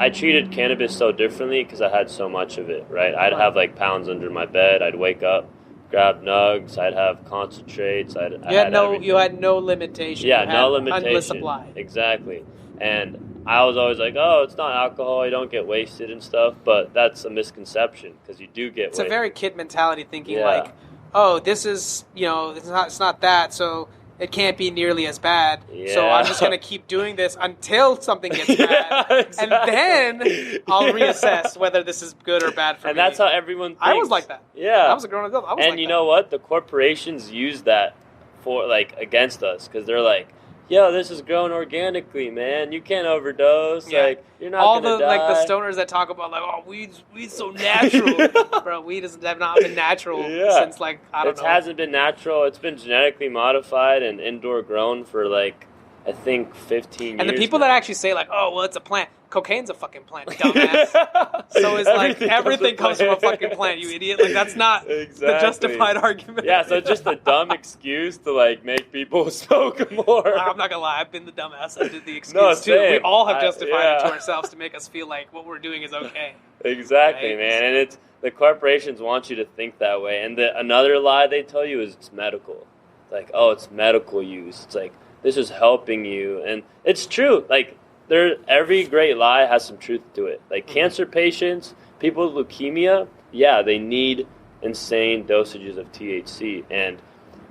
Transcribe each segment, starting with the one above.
I treated cannabis so differently because I had so much of it, right? I'd have like pounds under my bed. I'd wake up, grab nugs. I'd have concentrates. I had everything. You had no limitation. Yeah, you had no limitation. Endless supply. Exactly. And I was always like, oh, it's not alcohol. You don't get wasted and stuff. But that's a misconception because you do get wasted. It's a very kid mentality thinking Yeah. like, oh, this is, it's not that, so it can't be nearly as bad. Yeah. So I'm just going to keep doing this until something gets bad. Yeah, exactly. And then I'll reassess whether this is good or bad for me. And that's how everyone thinks. I was like that. Yeah. I was a grown adult. I was and like you that. know what? The corporations use that for, like, against us because they're like, yo, this is grown organically, man. You can't overdose. Yeah. Like, you're not All gonna the die. like the stoners that talk about like, oh, weed's so natural, bro. Weed have not been natural since like I don't know. It hasn't been natural. It's been genetically modified and indoor grown for like I think 15 years. And the people now. that actually say like, oh, well, it's a plant. Cocaine's a fucking plant, dumbass. So it's like everything comes from a fucking plant, you idiot. Like that's not the justified argument. Yeah, so it's just a dumb excuse to like make people smoke more. I'm not gonna lie, I've been the dumbass. I did the excuse No, too. We same. all have justified it to Yeah. ourselves to make us feel like what we're doing is okay. Exactly, Right? man. And it's the corporations want you to think that way. And another lie they tell you is it's medical. Like, oh, it's medical use. It's like this is helping you, and it's true. Like every great lie has some truth to it. Like cancer patients, people with leukemia, yeah, they need insane dosages of THC. And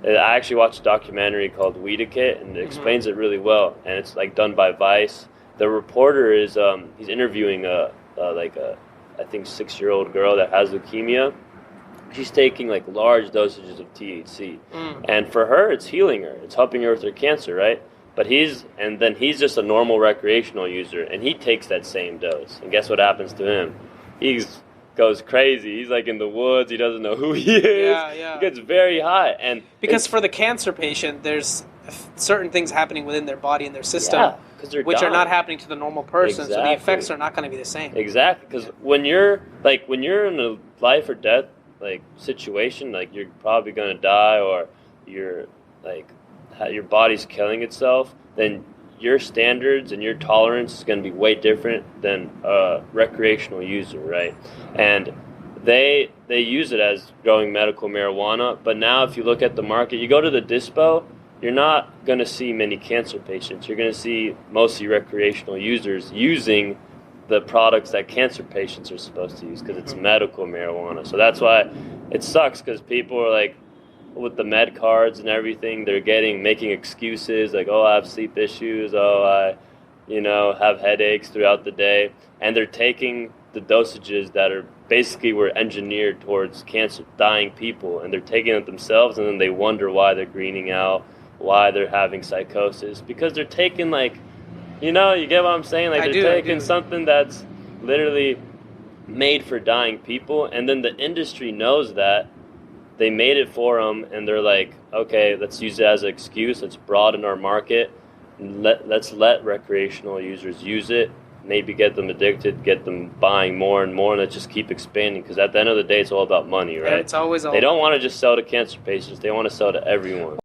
I actually watched a documentary called Weedakit, and it explains it really well. And it's like done by Vice. The reporter is he's interviewing a I think 6-year-old girl that has leukemia. She's taking like large dosages of THC, and for her, it's healing her. It's helping her with her cancer, right? But he's just a normal recreational user, and he takes that same dose. And guess what happens to him? He goes crazy. He's like in the woods. He doesn't know who he is. Yeah. He gets very high, and Because for the cancer patient, there's certain things happening within their body and their system, which are not happening to the normal person. So the effects are not going to be the same. Exactly, because when you're in a life or death like situation, like you're probably gonna die or you're like your body's killing itself, then your standards and your tolerance is gonna be way different than a recreational user, right? And they use it as growing medical marijuana, but now if you look at the market, you go to the dispo, you're not gonna see many cancer patients. You're gonna see mostly recreational users using the products that cancer patients are supposed to use because it's medical marijuana. So that's why it sucks because people are like, with the med cards and everything, they're making excuses like, oh, I have sleep issues, oh, I, have headaches throughout the day, and they're taking the dosages that were engineered towards cancer, dying people, and they're taking it themselves, and then they wonder why they're greening out, why they're having psychosis, because they're taking like, you get what I'm saying? Like they're taking something that's literally made for dying people, and then the industry knows that. They made it for them, and they're like, okay, let's use it as an excuse. Let's broaden our market. Let's let recreational users use it. Maybe get them addicted, get them buying more and more, and let's just keep expanding. Because at the end of the day, it's all about money, right? It's always all. They don't want to just sell to cancer patients. They want to sell to everyone.